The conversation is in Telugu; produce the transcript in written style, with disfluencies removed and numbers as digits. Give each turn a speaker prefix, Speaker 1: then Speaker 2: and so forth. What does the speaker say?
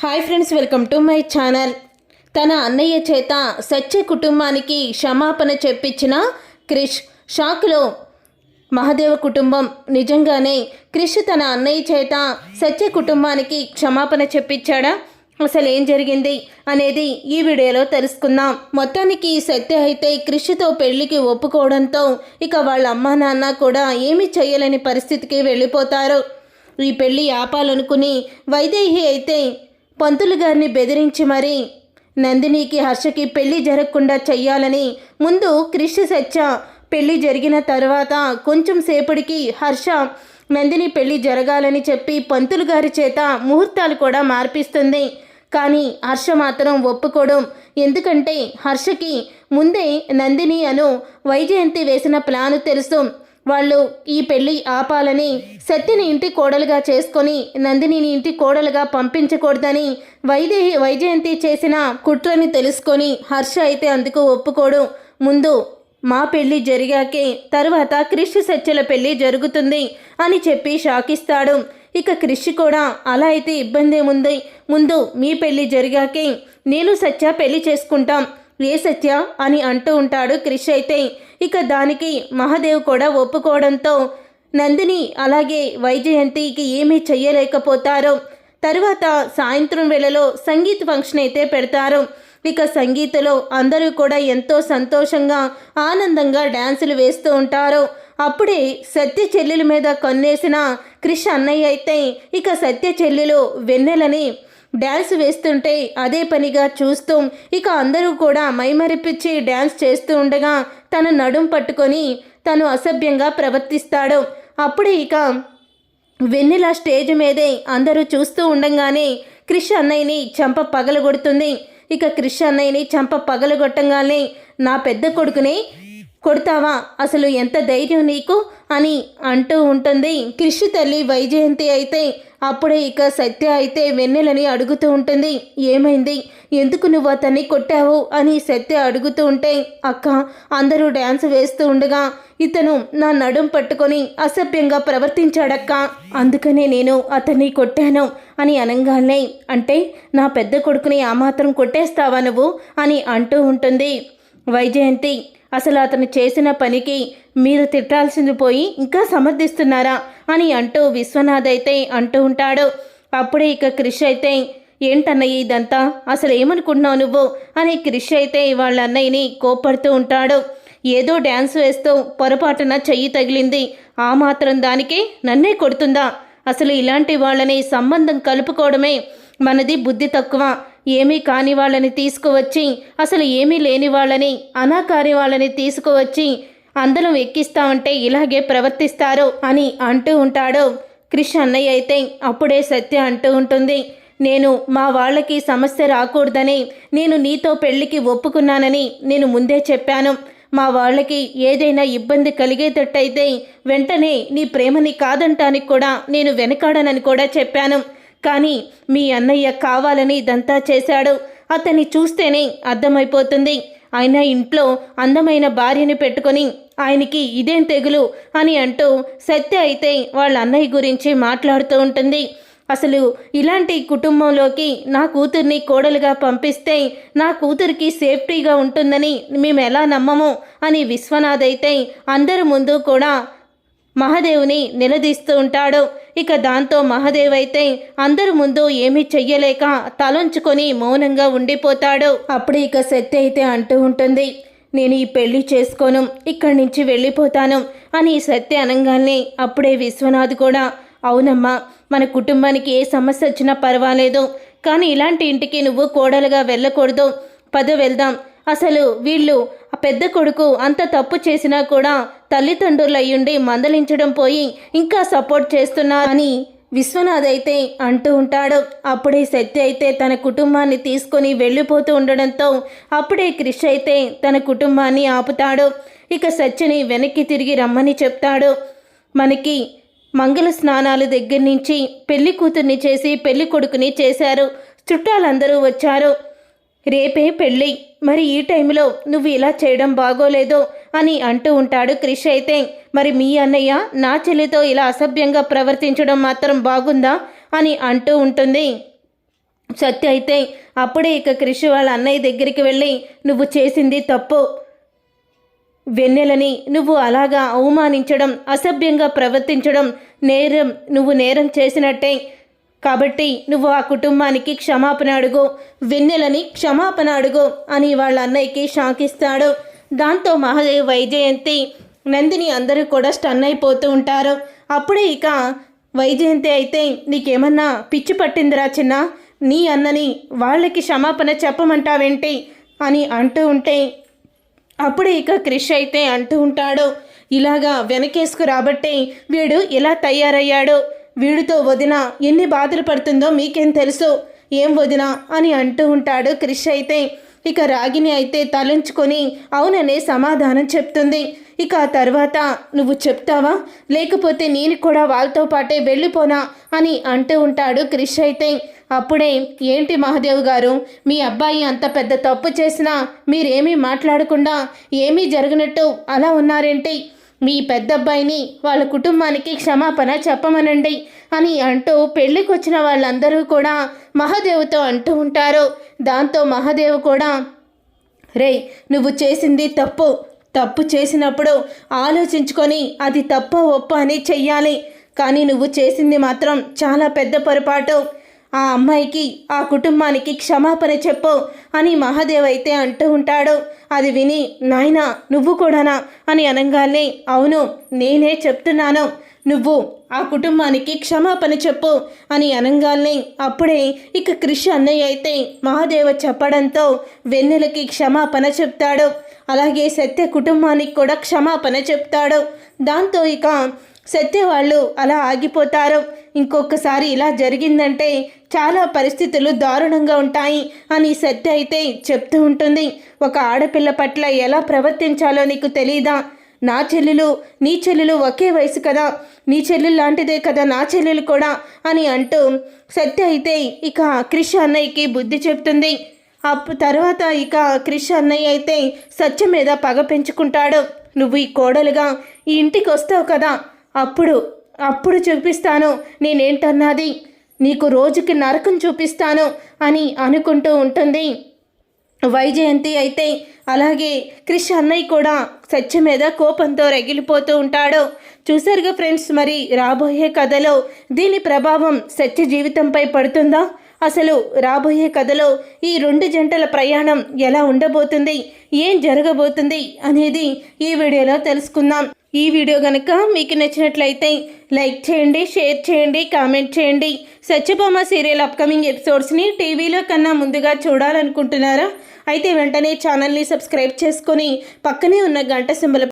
Speaker 1: Hi friends, welcome to my channel. తన అన్నయ్య చేత సత్య కుటుంబానికి క్షమాపణ చెప్పించిన క్రిష్ షాక్లో. మహాదేవ కుటుంబం నిజంగానే క్రిష్ తన అన్నయ్య చేత సత్య కుటుంబానికి క్షమాపణ చెప్పించాడా? అసలు ఏం జరిగింది అనేది ఈ వీడియోలో తెలుసుకుందాం. మొత్తానికి సత్య అయితే క్రిష్తో పెళ్లికి ఒప్పుకోవడంతో ఇక వాళ్ళ అమ్మా నాన్న కూడా ఏమీ చేయలేని పరిస్థితికి వెళ్ళిపోతారు. ఈ పెళ్లి ఆపాలనుకుని వైదేహి అయితే పంతులు గారిని బెదిరించి మరీ నందినికి హర్షకి పెళ్లి జరగకుండా చెయ్యాలని ముందు క్రిష్ సత్య పెళ్లి జరిగిన తర్వాత కొంచెం సేపటికి హర్ష నందిని పెళ్లి జరగాలని చెప్పి పంతులు గారి చేత ముహూర్తాలు కూడా మార్పిస్తుంది. కానీ హర్ష మాత్రం ఒప్పుకోవడం. ఎందుకంటే హర్షకి ముందే నందిని వైజయంతి వేసిన ప్లాను తెలుసు. వాళ్ళు ఈ పెళ్ళి ఆపాలని సత్యని ఇంటి కోడలుగా చేసుకొని నందినిని ఇంటి కోడలుగా పంపించకూడదని వైజయంతి చేసిన కుట్రని తెలుసుకొని హర్ష అయితే అందుకు ఒప్పుకోడు. ముందు మా పెళ్ళి జరిగాకే తర్వాత క్రిష్ సత్యల పెళ్ళి జరుగుతుంది అని చెప్పి షాకిస్తాడు. ఇక క్రిష్ కూడా అలా అయితే ఇబ్బంది ఏముంది, ముందు మీ పెళ్ళి జరిగాకే నేను సత్య పెళ్ళి చేసుకుంటాం, ఏ సత్య అని అంటూ ఉంటాడు క్రిష్ అయితే. ఇక దానికి మహాదేవ్ కూడా ఒప్పుకోవడంతో నందిని అలాగే వైజయంతికి ఏమీ చెయ్యలేకపోతారు. తరువాత సాయంత్రం వేళలో సంగీత్ ఫంక్షన్ అయితే పెడతారు. ఇక సంగీతలో అందరూ కూడా ఎంతో సంతోషంగా ఆనందంగా డ్యాన్సులు వేస్తూ ఉంటారు. అప్పుడే సత్య చెల్లెల మీద కన్నేసిన క్రిష్ అన్నయ్య అయితే ఇక సత్య చెల్లెలు వెన్నెలని డ్యాన్స్ వేస్తుంటే అదే పనిగా చూస్తూ ఇక అందరూ కూడా మైమరిపించి డ్యాన్స్ చేస్తూ ఉండగా తన నడుం పట్టుకొని తను అసభ్యంగా ప్రవర్తిస్తాడు. అప్పుడే ఇక వెన్నెల స్టేజ్ మీదే అందరూ చూస్తూ ఉండగానే క్రిష్ అన్నయ్యని చంప పగలగొడుతుంది. ఇక క్రిష్ అన్నయ్యని చంప పగలగొట్టంగానే నా పెద్ద కొడుకుని కొడతావా, అసలు ఎంత ధైర్యం నీకు అని అంటూ ఉంటుంది క్రిష్ తల్లి వైజయంతి అయితే. అప్పుడే ఇక సత్య అయితే వెన్నెలని అడుగుతూ ఉంటుంది, ఏమైంది, ఎందుకు నువ్వు అతన్ని కొట్టావు అని సత్య అడుగుతూ ఉంటే, అక్క అందరూ డ్యాన్స్ వేస్తూ ఉండగా ఇతను నా నడుం పట్టుకొని అసభ్యంగా ప్రవర్తించాడక్క, అందుకనే నేను అతన్ని కొట్టాను అని అనగానే, అంటే నా పెద్ద కొడుకుని ఆ మాత్రం కొట్టేస్తావా నువ్వు అని అంటూ ఉంటుంది వైజయంతి. అసలు అతను చేసిన పనికి మీరు తిట్టాల్సింది పోయి ఇంకా సమర్థిస్తున్నారా అని అంటూ విశ్వనాథ్ అయితే అంటూ ఉంటాడు. అప్పుడే ఇక క్రిష్ అయితే, ఏంటన్నయ్య ఇదంతా, అసలు ఏమనుకుంటున్నావు నువ్వు అని క్రిష్ అయితే వాళ్ళ అన్నయ్యని కోపడుతూ ఉంటాడు. ఏదో డ్యాన్స్ వేస్తూ పొరపాటున చెయ్యి తగిలింది, ఆ మాత్రం దానికి నన్నే కొడుతుందా, అసలు ఇలాంటి వాళ్ళని సంబంధం కలుపుకోవడమే మనది బుద్ధి తక్కువ, ఏమీ కాని వాళ్ళని తీసుకువచ్చి అసలు ఏమీ లేని వాళ్ళని అనాకారి వాళ్ళని తీసుకువచ్చి అందరం ఎక్కిస్తామంటే ఇలాగే ప్రవర్తిస్తారు అని అంటూ ఉంటాడు క్రిష్ అన్నయ్య అయితే. అప్పుడే సత్య అంటూ ఉంటుంది, నేను మా వాళ్ళకి సమస్య రాకూడదని నేను నీతో పెళ్లికి ఒప్పుకున్నానని నేను ముందే చెప్పాను. మా వాళ్ళకి ఏదైనా ఇబ్బంది కలిగేటట్టయితే వెంటనే నీ ప్రేమని కాదంటానికి కూడా నేను వెనకాడనని కూడా చెప్పాను. కానీ మీ అన్నయ్య కావాలని ఇదంతా చేశాడు, అతన్ని చూస్తేనే అర్థమైపోతుంది. ఆయన ఇంట్లో అందమైన భార్యని పెట్టుకొని ఆయనకి ఇదేం తెగులు అని అంటూ సత్య అయితే వాళ్ళ అన్నయ్య గురించి మాట్లాడుతూ ఉంటుంది. అసలు ఇలాంటి కుటుంబంలోకి నా కూతుర్ని కోడలుగా పంపిస్తే నా కూతురికి సేఫ్టీగా ఉంటుందని మేము ఎలా నమ్మము అని విశ్వనాథ్ అయితే అందరి ముందు కూడా మహాదేవ్ని నిలదీస్తూ ఉంటాడు. ఇక దాంతో మహాదేవ్ అయితే అందరి ముందు ఏమీ చెయ్యలేక తలంచుకొని మౌనంగా ఉండిపోతాడు. అప్పుడు ఇక సత్య అయితే అంటూ ఉంటుంది, నేను ఈ పెళ్లి చేసుకోను, ఇక్కడి నుంచి వెళ్ళిపోతాను అని సత్య అనగానే అప్పుడే విశ్వనాథ్ కూడా, అవునమ్మా, మన కుటుంబానికి ఏ సమస్య వచ్చినా పర్వాలేదు, కానీ ఇలాంటి ఇంటికి నువ్వు కోడలుగా వెళ్ళకూడదు, పద వెళ్దాం, అసలు వీళ్ళు ఆ పెద్ద కొడుకు అంత తప్పు చేసినా కూడా తల్లిదండ్రులు అయ్యుండి మందలించడం పోయి ఇంకా సపోర్ట్ చేస్తున్నారు అని విశ్వనాథ్ అయితే అంటూ ఉంటాడు. అప్పుడే సత్య అయితే తన కుటుంబాన్ని తీసుకొని వెళ్ళిపోతూ ఉండడంతో అప్పుడే క్రిష్ అయితే తన కుటుంబాన్ని ఆపుతాడు. ఇక సత్యని వెనక్కి తిరిగి రమ్మని చెప్తాడు. మనకి మంగళ స్నానాల దగ్గర నుంచి పెళ్లి కూతుర్ని చేసి పెళ్లి కొడుకుని చేశారు, చుట్టాలందరూ వచ్చారు, రేపే పెళ్ళి, మరి ఈ టైంలో నువ్వు ఇలా చేయడం బాగోలేదు అని అంటూ ఉంటాడు క్రిష్ అయితే. మరి మీ అన్నయ్య నా చెల్లితో ఇలా అసభ్యంగా ప్రవర్తించడం మాత్రం బాగుందా అని అంటూ ఉంటుంది సత్య అయితే అప్పుడే ఇక క్రిష్ వాళ్ళ అన్నయ్య దగ్గరికి వెళ్ళి, నువ్వు చేసింది తప్పు, వెన్నెలని నువ్వు అలాగా అవమానించడం, అసభ్యంగా ప్రవర్తించడం నువ్వు నేరం చేసినట్టే. కాబట్టి నువ్వు ఆ కుటుంబానికి క్షమాపణ అడుగు, వెన్నెలని క్షమాపణ అడుగు అని వాళ్ళ అన్నయ్యకి షాక్ ఇస్తాడు. దాంతో మహాదేవ్, వైజయంతి, నందిని అందరూ కూడా స్టన్ అయిపోతూ ఉంటారు. అప్పుడే ఇక వైజయంతి అయితే, నీకేమన్నా పిచ్చి పట్టిందిరా చిన్న, నీ అన్నని వాళ్ళకి క్షమాపణ చెప్పమంటావేంటి అని అంటూ ఉంటే, అప్పుడే ఇక క్రిష్ అయితే అంటూ ఉంటాడు, ఇలాగా వెనకేసుకు రాబట్టే వీడు ఇలా తయారయ్యాడు, వీడితో వదిన ఎన్ని బాధలు పడుతుందో మీకేం తెలుసు, ఏం వదిన అని అంటూ ఉంటాడు క్రిష్ అయితే. ఇక రాగిని అయితే తలంచుకొని అవుననే సమాధానం చెప్తుంది. ఇక ఆ తర్వాత, నువ్వు చెప్తావా లేకపోతే నేను కూడా వాళ్ళతో పాటే వెళ్ళిపోనా అని అంటూ ఉంటాడు క్రిష్ అయితే. అప్పుడే, ఏంటి మహాదేవ్ గారు, మీ అబ్బాయి అంత పెద్ద తప్పు చేసినా మీరేమీ మాట్లాడకుండా ఏమీ జరగనట్టు అలా ఉన్నారేంటి, మీ పెద్ద అబ్బాయిని వాళ్ళ కుటుంబానికి క్షమాపణ చెప్పమనండి అని అంటూ పెళ్ళికి వచ్చిన వాళ్ళందరూ కూడా మహాదేవ్తో అంటూ ఉంటారు. దాంతో మహాదేవ్ కూడా, రేయ్ నువ్వు చేసింది తప్పు, తప్పు చేసినప్పుడు ఆలోచించుకొని అది తప్ప ఒప్ప అని చెయ్యాలి, కానీ నువ్వు చేసింది మాత్రం చాలా పెద్ద పొరపాటు, ఆ అమ్మాయికి ఆ కుటుంబానికి క్షమాపణ చెప్పు అని మహాదేవ్ అయితే అంటూ ఉంటాడు. అది విని, నాయనా నువ్వు కూడానా అని అనగానే, అవును నేనే చెప్తున్నాను, నువ్వు ఆ కుటుంబానికి క్షమాపణ చెప్పు అని అనగానే, అప్పుడే ఇక క్రిష్ అన్నయ్య అయితే మహాదేవ చెప్పడంతో వెన్నెలకి క్షమాపణ చెప్తాడు. అలాగే సత్య కుటుంబానికి కూడా క్షమాపణ చెప్తాడు. దాంతో ఇక సత్య వాళ్ళు అలా ఆగిపోతారు. ఇంకొకసారి ఇలా జరిగిందంటే చాలా పరిస్థితులు దారుణంగా ఉంటాయి అని సత్య అయితే చెప్తూ ఉంటుంది. ఒక ఆడపిల్ల పట్ల ఎలా ప్రవర్తించాలో నీకు తెలీదా, నా చెల్లెలు నీ చెల్లెలు ఒకే వయసు కదా, నీ చెల్లెలు లాంటిదే కదా నా చెల్లెలు కూడా అని అంటూ సత్య అయితే ఇక క్రిష్ అన్నయ్యకి బుద్ధి చెప్తుంది. తర్వాత ఇక క్రిష్ అన్నయ్య అయితే సత్య మీద పగ పెంచుకుంటాడు. నువ్వు ఈ కోడలుగా ఈ ఇంటికి వస్తావు కదా, అప్పుడు చూపిస్తాను నేనేంటన్నది, నీకు రోజుకి నరకం చూపిస్తాను అని అనుకుంటూ ఉంటుంది వైజయంతి అయితే. అలాగే క్రిష్ అన్నయ్య కూడా సత్య మీద కోపంతో రగిలిపోతూ ఉంటాడు. చూసారుగా ఫ్రెండ్స్, మరి రాబోయే కథలో దీని ప్రభావం సత్య జీవితంపై పడుతుందా, అసలు రాబోయే కథలో ఈ రెండు జంటల ప్రయాణం ఎలా ఉండబోతుంది, ఏం జరగబోతుంది అనేది ఈ వీడియోలో తెలుసుకుందాం. ఈ వీడియో కనుక మీకు నచ్చినట్లయితే లైక్ చేయండి, షేర్ చేయండి, కామెంట్ చేయండి. సత్యభామ సీరియల్ అప్కమింగ్ ఎపిసోడ్స్ని టీవీలో కన్నా ముందుగా చూడాలనుకుంటున్నారా? అయితే వెంటనే ఛానల్ని సబ్స్క్రైబ్ చేసుకొని పక్కనే ఉన్న గంట సింబల్